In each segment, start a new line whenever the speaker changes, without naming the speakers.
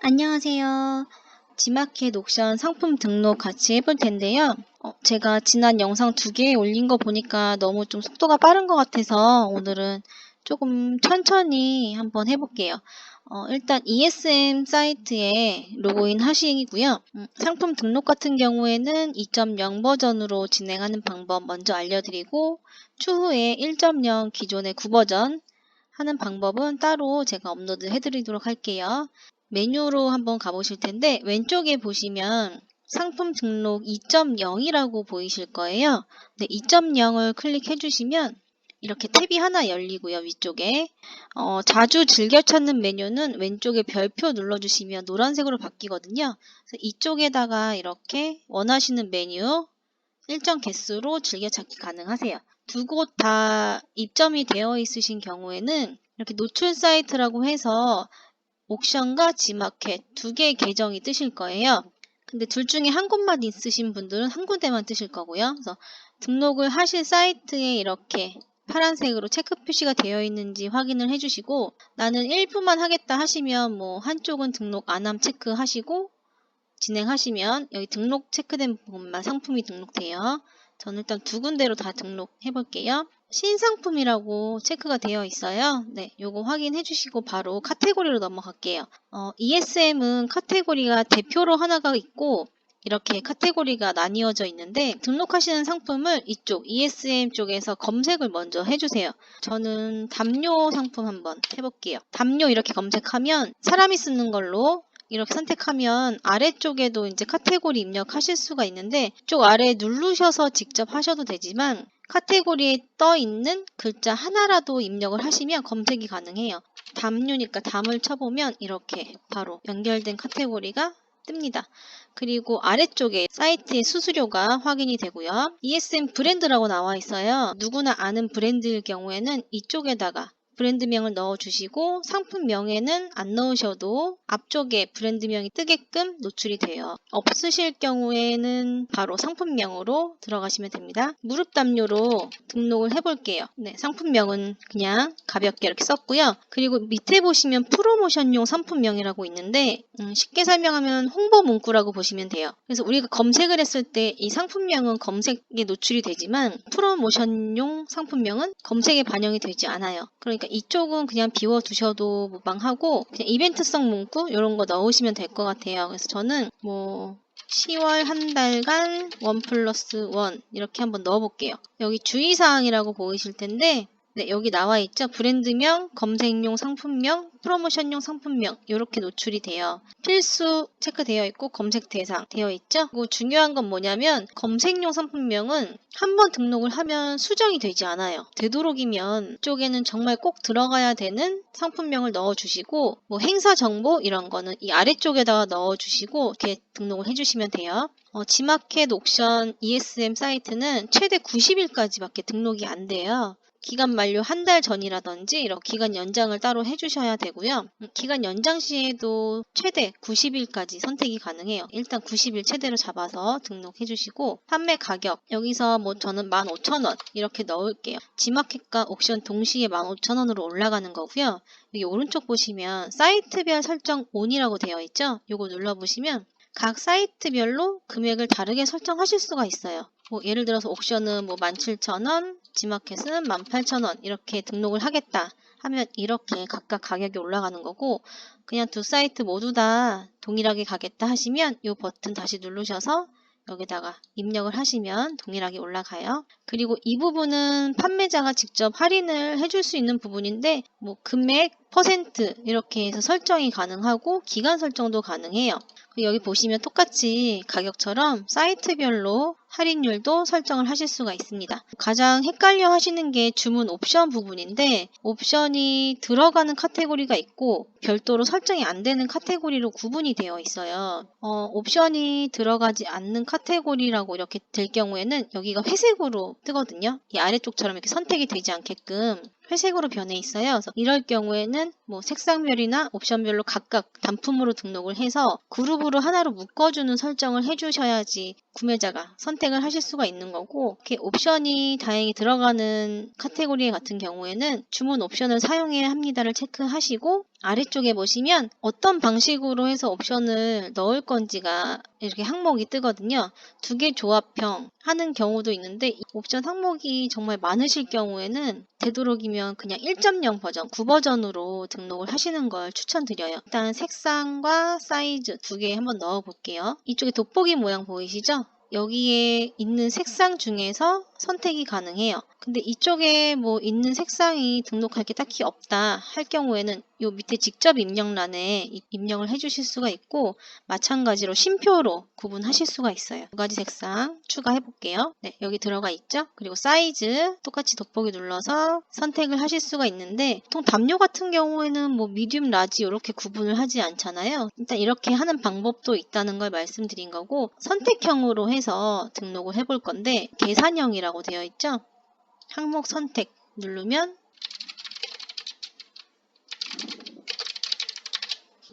안녕하세요. 지마켓 옥션 상품 등록 같이 해볼 텐데요. 제가 지난 영상 2개 올린 거 보니까 너무 좀 속도가 빠른 것 같아서 오늘은 조금 천천히 한번 해볼게요. 일단 ESM 사이트에 로그인 하시고요. 상품 등록 같은 경우에는 2.0 버전으로 진행하는 방법 먼저 알려드리고 추후에 1.0 기존의 9버전 하는 방법은 따로 제가 업로드 해드리도록 할게요. 메뉴로 한번 가보실 텐데 왼쪽에 보시면 상품 등록 2.0이라고 보이실 거예요. 네, 2.0을 클릭해 주시면 이렇게 탭이 하나 열리고요. 위쪽에 자주 즐겨 찾는 메뉴는 왼쪽에 별표 눌러주시면 노란색으로 바뀌거든요. 그래서 이쪽에다가 이렇게 원하시는 메뉴 일정 개수로 즐겨찾기 가능하세요. 두 곳 다 입점이 되어 있으신 경우에는 이렇게 노출 사이트라고 해서 옥션과 지마켓 두 개의 계정이 뜨실 거예요. 근데 둘 중에 한 곳만 있으신 분들은 한 군데만 뜨실 거고요. 그래서 등록을 하실 사이트에 이렇게 파란색으로 체크 표시가 되어 있는지 확인을 해주시고 나는 일부만 하겠다 하시면 뭐 한쪽은 등록 안함 체크하시고 진행하시면 여기 등록 체크된 부분만 상품이 등록돼요. 저는 일단 두 군데로 다 등록해 볼게요. 신상품이라고 체크가 되어 있어요. 네, 요거 확인해 주시고 바로 카테고리로 넘어갈게요. ESM은 카테고리가 대표로 하나가 있고 이렇게 카테고리가 나뉘어져 있는데 등록하시는 상품을 이쪽 ESM 쪽에서 검색을 먼저 해주세요. 저는 담요 상품 한번 해볼게요. 담요 이렇게 검색하면 사람이 쓰는 걸로 이렇게 선택하면 아래쪽에도 이제 카테고리 입력하실 수가 있는데 쪽 아래에 누르셔서 직접 하셔도 되지만 카테고리에 떠 있는 글자 하나라도 입력을 하시면 검색이 가능해요. 담요니까 담을 쳐보면 이렇게 바로 연결된 카테고리가 뜹니다. 그리고 아래쪽에 사이트의 수수료가 확인이 되고요. ESM 브랜드라고 나와 있어요. 누구나 아는 브랜드일 경우에는 이쪽에다가 브랜드명을 넣어주시고 상품명에는 안 넣으셔도 앞쪽에 브랜드명이 뜨게끔 노출이 돼요. 없으실 경우에는 바로 상품명으로 들어가시면 됩니다. 무릎 담요로 등록을 해볼게요. 네, 상품명은 그냥 가볍게 이렇게 썼고요. 그리고 밑에 보시면 프로모션용 상품명이라고 있는데 쉽게 설명하면 홍보 문구라고 보시면 돼요. 그래서 우리가 검색을 했을 때 이 상품명은 검색에 노출이 되지만 프로모션용 상품명은 검색에 반영이 되지 않아요. 그러니까 이쪽은 그냥 비워두셔도 무방하고 그냥 이벤트성 문구 이런 거 넣으시면 될 것 같아요. 그래서 저는 뭐 10월 한 달간 1+1 이렇게 한번 넣어볼게요. 여기 주의사항이라고 보이실 텐데 네, 여기 나와 있죠. 브랜드명, 검색용 상품명, 프로모션용 상품명 이렇게 노출이 돼요. 필수 체크되어 있고 검색 대상 되어 있죠. 그리고 중요한 건 뭐냐면 검색용 상품명은 한번 등록을 하면 수정이 되지 않아요. 되도록이면 이쪽에는 정말 꼭 들어가야 되는 상품명을 넣어주시고 뭐 행사 정보 이런 거는 이 아래쪽에다가 넣어주시고 이렇게 등록을 해주시면 돼요. 지마켓 옥션 ESM 사이트는 최대 90일까지밖에 등록이 안 돼요. 기간 만료 한 달 전이라든지 이런 기간 연장을 따로 해주셔야 되고요. 기간 연장 시에도 최대 90일까지 선택이 가능해요. 일단 90일 최대로 잡아서 등록해 주시고 판매 가격 여기서 뭐 저는 15,000원 이렇게 넣을게요. 지마켓과 옥션 동시에 15,000원으로 올라가는 거고요. 여기 오른쪽 보시면 사이트별 설정 ON이라고 되어 있죠. 요거 눌러보시면 각 사이트별로 금액을 다르게 설정하실 수가 있어요. 뭐 예를 들어서 옥션은 뭐 17,000원, 지마켓은 18,000원 이렇게 등록을 하겠다 하면 이렇게 각각 가격이 올라가는 거고 그냥 두 사이트 모두 다 동일하게 가겠다 하시면 이 버튼 다시 누르셔서 여기다가 입력을 하시면 동일하게 올라가요. 그리고 이 부분은 판매자가 직접 할인을 해줄 수 있는 부분인데 뭐 금액, 퍼센트 이렇게 해서 설정이 가능하고 기간 설정도 가능해요. 여기 보시면 똑같이 가격처럼 사이트별로 할인율도 설정을 하실 수가 있습니다. 가장 헷갈려 하시는 게 주문 옵션 부분인데 옵션이 들어가는 카테고리가 있고 별도로 설정이 안 되는 카테고리로 구분이 되어 있어요. 옵션이 들어가지 않는 카테고리라고 이렇게 될 경우에는 여기가 회색으로 뜨거든요. 이 아래쪽처럼 이렇게 선택이 되지 않게끔 회색으로 변해 있어요. 그래서 이럴 경우에는 뭐 색상별이나 옵션별로 각각 단품으로 등록을 해서 그룹으로 하나로 묶어주는 설정을 해주셔야지 구매자가 선택을 하실 수가 있는 거고, 이렇게 옵션이 다행히 들어가는 카테고리 같은 경우에는 주문 옵션을 사용해야 합니다를 체크하시고, 아래쪽에 보시면 어떤 방식으로 해서 옵션을 넣을 건지가 이렇게 항목이 뜨거든요. 두 개 조합형 하는 경우도 있는데, 이 옵션 항목이 정말 많으실 경우에는 되도록이면 그냥 1.0 버전, 9버전으로 등록을 하시는 걸 추천드려요. 일단 색상과 사이즈 두 개 한번 넣어 볼게요. 이쪽에 돋보기 모양 보이시죠? 여기에 있는 색상 중에서 선택이 가능해요. 근데 이쪽에 뭐 있는 색상이 등록할 게 딱히 없다 할 경우에는 요 밑에 직접 입력란에 입력을 해주실 수가 있고, 마찬가지로 쉼표로 구분하실 수가 있어요. 두 가지 색상 추가해 볼게요. 네, 여기 들어가 있죠? 그리고 사이즈 똑같이 돋보기 눌러서 선택을 하실 수가 있는데, 보통 담요 같은 경우에는 뭐 미디움, 라지 이렇게 구분을 하지 않잖아요. 일단 이렇게 하는 방법도 있다는 걸 말씀드린 거고, 선택형으로 해서 등록을 해볼 건데 계산형이라고 되어 있죠? 항목 선택 누르면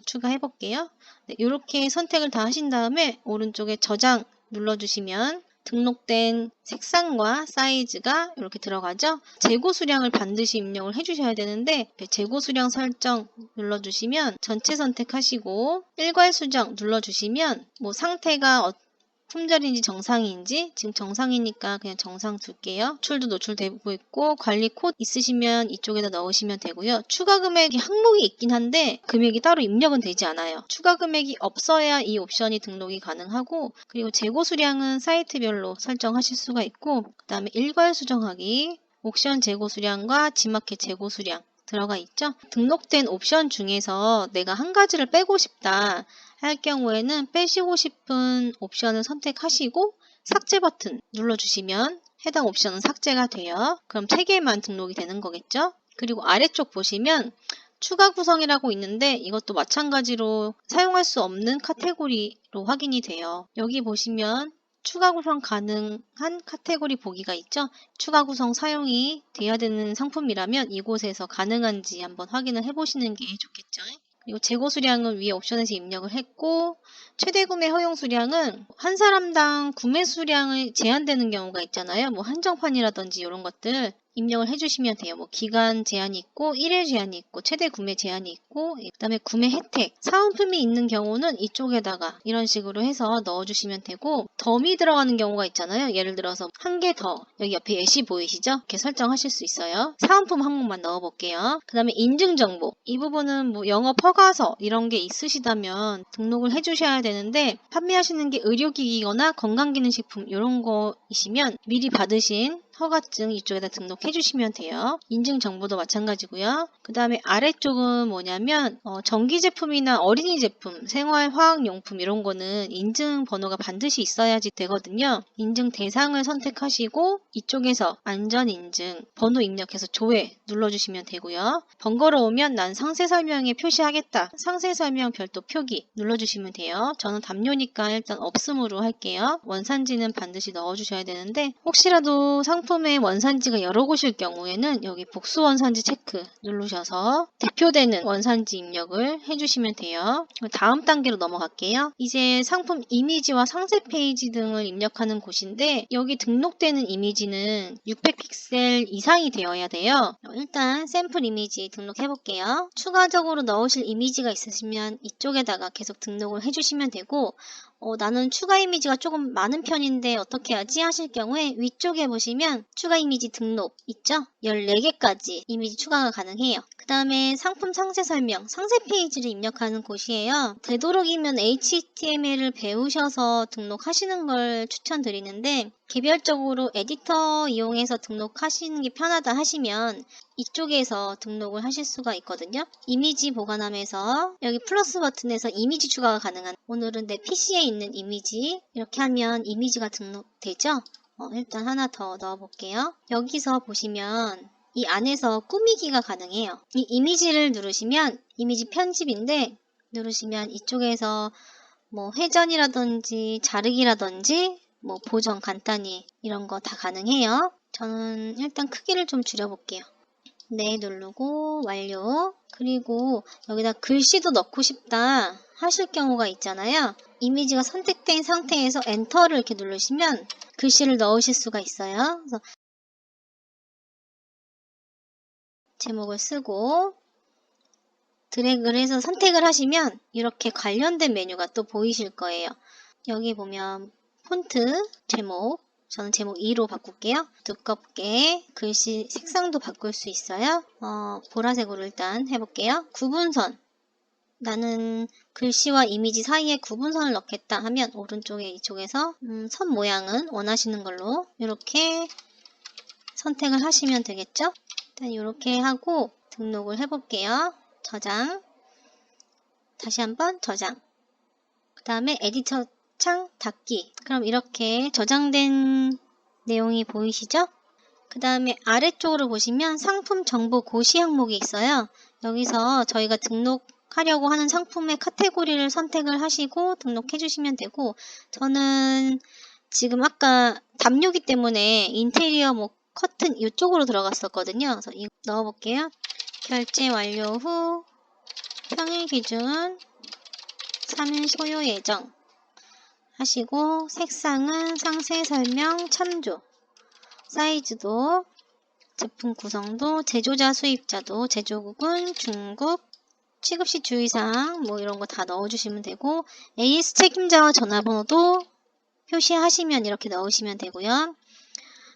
추가해 볼게요. 네, 이렇게 선택을 다 하신 다음에 오른쪽에 저장 눌러주시면 등록된 색상과 사이즈가 이렇게 들어가죠. 재고 수량을 반드시 입력을 해주셔야 되는데, 재고 수량 설정 눌러주시면 전체 선택하시고 일괄 수정 눌러주시면 뭐 상태가 품절인지 정상인지, 지금 정상이니까 그냥 정상 둘게요. 노출도 노출되고 있고 관리 코드 있으시면 이쪽에다 넣으시면 되고요. 추가 금액이 항목이 있긴 한데 금액이 따로 입력은 되지 않아요. 추가 금액이 없어야 이 옵션이 등록이 가능하고, 그리고 재고 수량은 사이트별로 설정하실 수가 있고, 그 다음에 일괄 수정하기, 옥션 재고 수량과 지마켓 재고 수량 들어가 있죠. 등록된 옵션 중에서 내가 한 가지를 빼고 싶다 할 경우에는 빼시고 싶은 옵션을 선택하시고 삭제 버튼 눌러주시면 해당 옵션은 삭제가 돼요. 그럼 3개만 등록이 되는 거겠죠. 그리고 아래쪽 보시면 추가 구성이라고 있는데 이것도 마찬가지로 사용할 수 없는 카테고리로 확인이 돼요. 여기 보시면 추가 구성 가능한 카테고리 보기가 있죠. 추가 구성 사용이 돼야 되는 상품이라면 이곳에서 가능한지 한번 확인을 해보시는 게 좋겠죠. 그리고 재고 수량은 위에 옵션에서 입력을 했고, 최대 구매 허용 수량은 한 사람당 구매 수량이 제한되는 경우가 있잖아요. 뭐 한정판이라든지 이런 것들 입력을 해주시면 돼요. 뭐 기간 제한이 있고 1회 제한이 있고 최대 구매 제한이 있고, 그 다음에 구매 혜택, 사은품이 있는 경우는 이쪽에다가 이런 식으로 해서 넣어주시면 되고, 덤이 들어가는 경우가 있잖아요. 예를 들어서 한 개 더, 여기 옆에 예시 보이시죠? 이렇게 설정하실 수 있어요. 사은품 항목만 넣어볼게요. 그 다음에 인증정보, 이 부분은 뭐 영업 허가서 이런 게 있으시다면 등록을 해주셔야 되는데, 판매하시는 게 의료기기거나 건강기능식품 이런 거이시면 미리 받으신 허가증 이쪽에다 등록해 주시면 돼요. 인증 정보도 마찬가지고요. 그 다음에 아래쪽은 뭐냐면 전기 제품이나 어린이 제품, 생활화학용품 이런 거는 인증 번호가 반드시 있어야지 되거든요. 인증 대상을 선택하시고 이쪽에서 안전인증 번호 입력해서 조회 눌러주시면 되고요. 번거로우면 난 상세 설명에 표시하겠다, 상세 설명 별도 표기 눌러주시면 돼요. 저는 담요니까 일단 없음으로 할게요. 원산지는 반드시 넣어주셔야 되는데, 혹시라도 상품의 원산지가 여러 곳일 경우에는 여기 복수 원산지 체크 누르셔서 대표되는 원산지 입력을 해주시면 돼요. 다음 단계로 넘어갈게요. 이제 상품 이미지와 상세 페이지 등을 입력하는 곳인데, 여기 등록되는 이미지는 600픽셀 이상이 되어야 돼요. 일단 샘플 이미지 등록해 볼게요. 추가적으로 넣으실 이미지가 있으시면 이쪽에다가 계속 등록을 해주시면 되고, 나는 추가 이미지가 조금 많은 편인데 어떻게 하지 하실 경우에 위쪽에 보시면 추가 이미지 등록 있죠? 14개까지 이미지 추가가 가능해요. 그 다음에 상품 상세 설명, 상세 페이지를 입력하는 곳이에요. 되도록이면 HTML을 배우셔서 등록하시는 걸 추천드리는데, 개별적으로 에디터 이용해서 등록하시는 게 편하다 하시면 이쪽에서 등록을 하실 수가 있거든요. 이미지 보관함에서 여기 플러스 버튼에서 이미지 추가가 가능한, 오늘은 내 PC에 있는 이미지 이렇게 하면 이미지가 등록되죠. 일단 하나 더 넣어볼게요. 여기서 보시면 이 안에서 꾸미기가 가능해요. 이 이미지를 누르시면 이미지 편집인데, 누르시면 이쪽에서 뭐 회전이라든지 자르기라든지 뭐 보정 간단히 이런 거 다 가능해요. 저는 일단 크기를 좀 줄여볼게요. 네 누르고 완료. 그리고 여기다 글씨도 넣고 싶다 하실 경우가 있잖아요. 이미지가 선택된 상태에서 엔터를 이렇게 누르시면 글씨를 넣으실 수가 있어요. 그래서 제목을 쓰고 드래그를 해서 선택을 하시면 이렇게 관련된 메뉴가 또 보이실 거예요. 여기 보면 폰트, 제목, 저는 제목 2로 바꿀게요. 두껍게 글씨 색상도 바꿀 수 있어요. 보라색으로 일단 해볼게요. 구분선, 나는 글씨와 이미지 사이에 구분선을 넣겠다 하면 오른쪽에 이쪽에서 선 모양은 원하시는 걸로 이렇게 선택을 하시면 되겠죠. 일단 이렇게 하고 등록을 해볼게요. 저장, 다시 한번 저장, 그 다음에 에디터 창 닫기. 그럼 이렇게 저장된 내용이 보이시죠? 그 다음에 아래쪽으로 보시면 상품 정보 고시 항목이 있어요. 여기서 저희가 등록하려고 하는 상품의 카테고리를 선택을 하시고 등록해 주시면 되고, 저는 지금 아까 담요기 때문에 인테리어 커튼 이쪽으로 들어갔었거든요. 그래서 이거 넣어볼게요. 결제 완료 후 평일 기준 3일 소요 예정 하시고, 색상은 상세 설명 참조, 사이즈도, 제품 구성도, 제조자 수입자도, 제조국은 중국, 취급시 주의사항 이런 거 다 넣어주시면 되고, AS 책임자와 전화번호도 표시하시면 이렇게 넣으시면 되고요.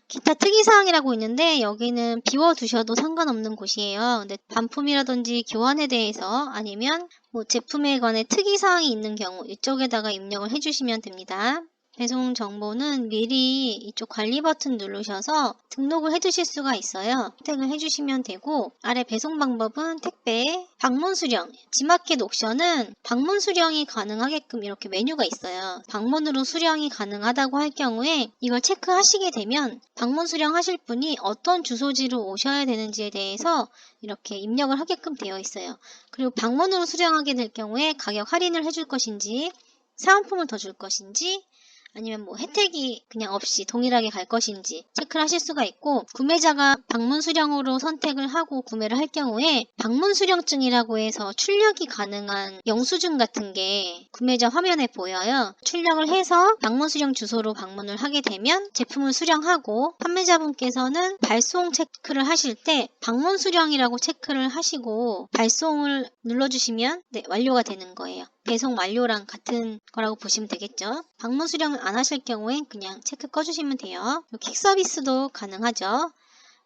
기타 특이사항이라고 있는데 여기는 비워두셔도 상관없는 곳이에요. 근데 반품이라든지 교환에 대해서 아니면 제품에 관해 특이사항이 있는 경우 이쪽에다가 입력을 해주시면 됩니다. 배송 정보는 미리 이쪽 관리 버튼 누르셔서 등록을 해두실 수가 있어요. 선택을 해주시면 되고, 아래 배송 방법은 택배, 방문 수령, 지마켓 옵션은 방문 수령이 가능하게끔 이렇게 메뉴가 있어요. 방문으로 수령이 가능하다고 할 경우에 이걸 체크하시게 되면 방문 수령하실 분이 어떤 주소지로 오셔야 되는지에 대해서 이렇게 입력을 하게끔 되어 있어요. 그리고 방문으로 수령하게 될 경우에 가격 할인을 해줄 것인지, 사은품을 더 줄 것인지, 아니면 혜택이 그냥 없이 동일하게 갈 것인지 체크를 하실 수가 있고, 구매자가 방문 수령으로 선택을 하고 구매를 할 경우에 방문 수령증이라고 해서 출력이 가능한 영수증 같은 게 구매자 화면에 보여요. 출력을 해서 방문 수령 주소로 방문을 하게 되면 제품을 수령하고, 판매자분께서는 발송 체크를 하실 때 방문 수령이라고 체크를 하시고 발송을 눌러주시면 완료가 되는 거예요. 배송 완료랑 같은 거라고 보시면 되겠죠. 방문 수령을 안 하실 경우엔 그냥 체크 꺼주시면 돼요. 킥 서비스도 가능하죠.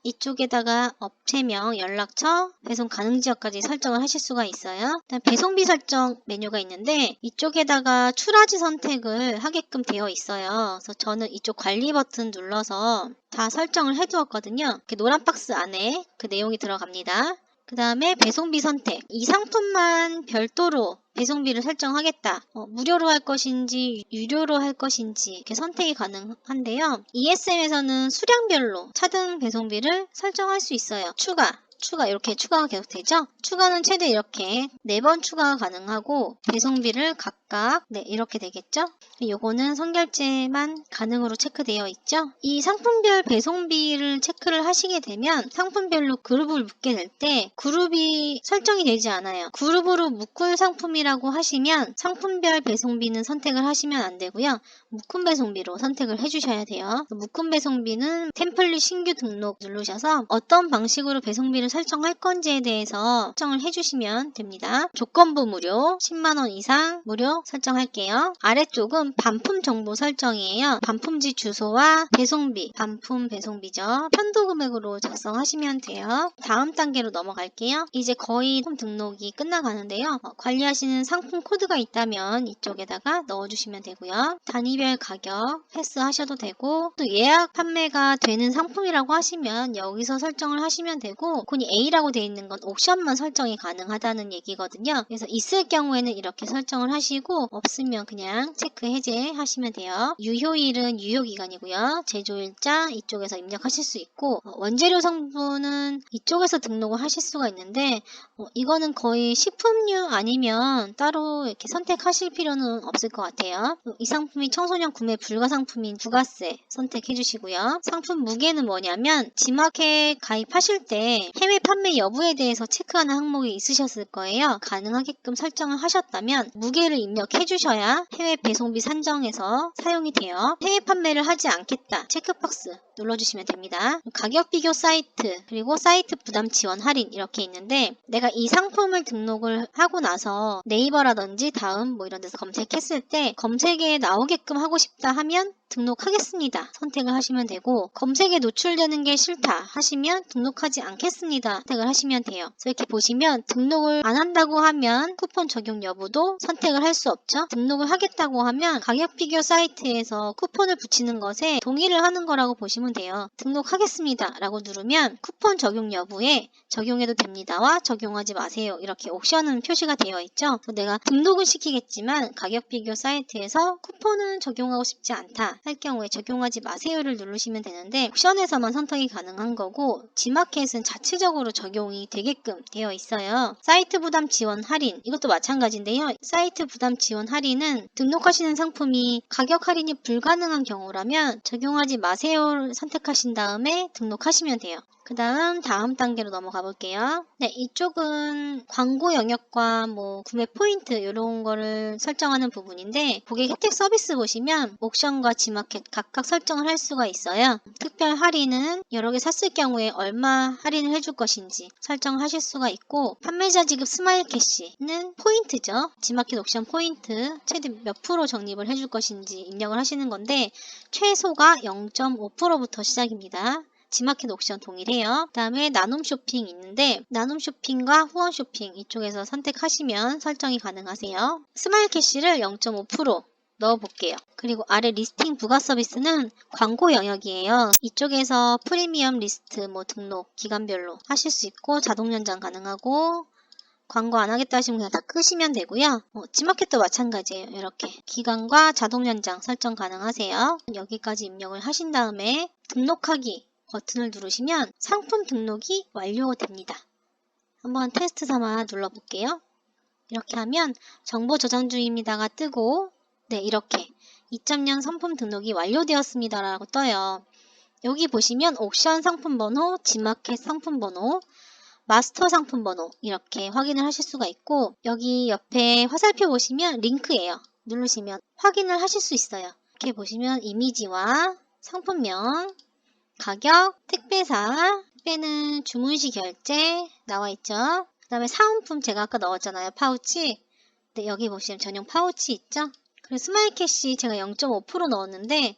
이쪽에다가 업체명, 연락처, 배송 가능 지역까지 설정을 하실 수가 있어요. 일단 배송비 설정 메뉴가 있는데 이쪽에다가 출하지 선택을 하게끔 되어 있어요. 그래서 저는 이쪽 관리 버튼 눌러서 다 설정을 해두었거든요. 이렇게 노란 박스 안에 그 내용이 들어갑니다. 그 다음에 배송비 선택, 이 상품만 별도로 배송비를 설정하겠다. 무료로 할 것인지 유료로 할 것인지 이렇게 선택이 가능한데요. ESM에서는 수량별로 차등 배송비를 설정할 수 있어요. 추가 이렇게 추가가 계속 되죠. 추가는 최대 이렇게 4번 추가가 가능하고, 배송비를 각각 이렇게 되겠죠. 요거는 선결제만 가능으로 체크되어 있죠. 이 상품별 배송비를 체크를 하시게 되면 상품별로 그룹을 묶게 될 때 그룹이 설정이 되지 않아요. 그룹으로 묶을 상품이라고 하시면 상품별 배송비는 선택을 하시면 안 되고요. 묶음 배송비로 선택을 해주셔야 돼요. 묶음 배송비는 템플릿 신규 등록 누르셔서 어떤 방식으로 배송비를 설정할 건지에 대해서 설정을 해주시면 됩니다. 조건부 무료, 10만원 이상 무료 설정할게요. 아래쪽은 반품 정보 설정이에요. 반품지 주소와 배송비, 반품 배송비죠. 편도 금액으로 작성하시면 돼요. 다음 단계로 넘어갈게요. 이제 거의 상품 등록이 끝나가는데요. 관리하시는 상품 코드가 있다면 이쪽에다가 넣어주시면 되고요. 단위별 가격 패스하셔도 되고, 또 예약 판매가 되는 상품이라고 하시면 여기서 설정을 하시면 되고, 콘이 A라고 되어 있는 건 옵션만 설정이 가능하다는 얘기거든요. 그래서 있을 경우에는 이렇게 설정을 하시고, 없으면 그냥 체크 해제 하시면 돼요. 유효일은 유효기간이고요. 제조일자 이쪽에서 입력하실 수 있고, 원재료 성분은 이쪽에서 등록을 하실 수가 있는데, 이거는 거의 식품류 아니면 따로 이렇게 선택하실 필요는 없을 것 같아요. 이 상품이 청소년 구매 불가 상품인 부가세 선택해 주시고요. 상품 무게는 뭐냐면 지마켓 가입하실 때 해외 해외 판매 여부에 대해서 체크하는 항목이 있으셨을 거예요. 가능하게끔 설정을 하셨다면 무게를 입력해 주셔야 해외 배송비 산정에서 사용이 돼요. 해외 판매를 하지 않겠다. 체크박스 눌러주시면 됩니다. 가격 비교 사이트, 그리고 사이트 부담 지원 할인 이렇게 있는데, 내가 이 상품을 등록을 하고 나서 네이버라든지 다음 뭐 이런 데서 검색했을 때 검색에 나오게끔 하고 싶다 하면 등록하겠습니다 선택을 하시면 되고, 검색에 노출되는 게 싫다 하시면 등록하지 않겠습니다 선택을 하시면 돼요. 그래서 이렇게 보시면 등록을 안 한다고 하면 쿠폰 적용 여부도 선택을 할 수 없죠. 등록을 하겠다고 하면 가격 비교 사이트에서 쿠폰을 붙이는 것에 동의를 하는 거라고 보시면 돼요. 등록하겠습니다 라고 누르면 쿠폰 적용 여부에 적용해도 됩니다와 적용하지 마세요 이렇게 옵션은 표시가 되어 있죠. 그래서 내가 등록은 시키겠지만 가격 비교 사이트에서 쿠폰은 적용하고 싶지 않다 할 경우에 적용하지 마세요를 누르시면 되는데, 옵션에서만 선택이 가능한 거고 G마켓은 자체적으로 적용이 되게끔 되어 있어요. 사이트 부담 지원 할인, 이것도 마찬가지인데요. 사이트 부담 지원 할인은 등록하시는 상품이 가격 할인이 불가능한 경우라면 적용하지 마세요를 선택하신 다음에 등록하시면 돼요. 그 다음 단계로 넘어가 볼게요. 네, 이쪽은 광고 영역과 뭐 구매 포인트 이런 거를 설정하는 부분인데, 고객 혜택 서비스 보시면 옥션과 G마켓 각각 설정을 할 수가 있어요. 특별 할인은 여러 개 샀을 경우에 얼마 할인을 해줄 것인지 설정을 하실 수가 있고, 판매자 지급 스마일 캐시는 포인트죠. G마켓 옥션 포인트 최대 몇 프로 적립을 해줄 것인지 입력을 하시는 건데, 최소가 0.5%부터 시작입니다. G마켓 옥션 동일해요. 그 다음에 나눔 쇼핑 있는데, 나눔 쇼핑과 후원 쇼핑 이쪽에서 선택하시면 설정이 가능하세요. 스마일 캐시를 0.5% 넣어볼게요. 그리고 아래 리스팅 부가 서비스는 광고 영역이에요. 이쪽에서 프리미엄 리스트 뭐 등록 기간별로 하실 수 있고, 자동 연장 가능하고, 광고 안 하겠다 하시면 그냥 다 끄시면 되고요. G마켓도 마찬가지예요. 이렇게 기간과 자동 연장 설정 가능하세요. 여기까지 입력을 하신 다음에 등록하기 버튼을 누르시면 상품 등록이 완료됩니다. 한번 테스트 삼아 눌러볼게요. 이렇게 하면 정보 저장 중입니다가 뜨고, 네, 이렇게 2.0 상품 등록이 완료되었습니다 라고 떠요. 여기 보시면 옥션 상품 번호, G마켓 상품 번호, 마스터 상품 번호 이렇게 확인을 하실 수가 있고, 여기 옆에 화살표 보시면 링크예요. 누르시면 확인을 하실 수 있어요. 이렇게 보시면 이미지와 상품명, 가격, 택배사, 택배는 주문 시 결제 나와있죠. 그 다음에 사은품 제가 아까 넣었잖아요. 파우치. 네, 여기 보시면 전용 파우치 있죠. 그리고 스마일 캐시 제가 0.5% 넣었는데,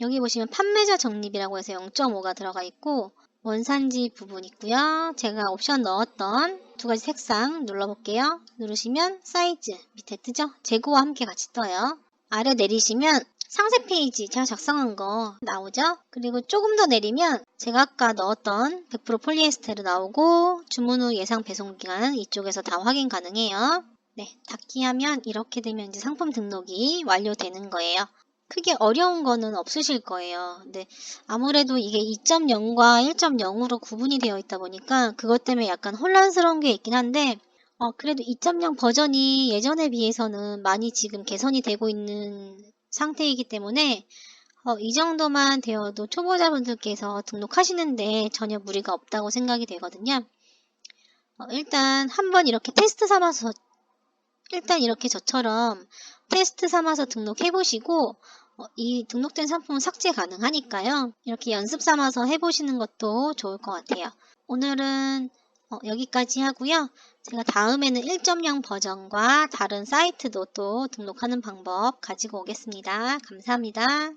여기 보시면 판매자 적립이라고 해서 0.5가 들어가 있고, 원산지 부분 있고요. 제가 옵션 넣었던 두 가지 색상 눌러볼게요. 누르시면 사이즈 밑에 뜨죠. 재고와 함께 같이 떠요. 아래 내리시면 상세 페이지 제가 작성한 거 나오죠. 그리고 조금 더 내리면 제가 아까 넣었던 100% 폴리에스테르 나오고, 주문 후 예상 배송기간 이쪽에서 다 확인 가능해요. 네, 닫기 하면 이렇게 되면 이제 상품 등록이 완료되는 거예요. 크게 어려운 거는 없으실 거예요. 근데 아무래도 이게 2.0과 1.0으로 구분이 되어 있다 보니까 그것 때문에 약간 혼란스러운 게 있긴 한데, 그래도 2.0 버전이 예전에 비해서는 많이 지금 개선이 되고 있는 상태이기 때문에 이 정도만 되어도 초보자분들께서 등록하시는데 전혀 무리가 없다고 생각이 되거든요. 일단 한번 이렇게 테스트 삼아서, 일단 이렇게 저처럼 테스트 삼아서 등록해 보시고, 이 등록된 상품은 삭제 가능하니까요. 이렇게 연습 삼아서 해보시는 것도 좋을 것 같아요. 오늘은 여기까지 하고요. 제가 다음에는 1.0 버전과 다른 사이트도 또 등록하는 방법 가지고 오겠습니다. 감사합니다.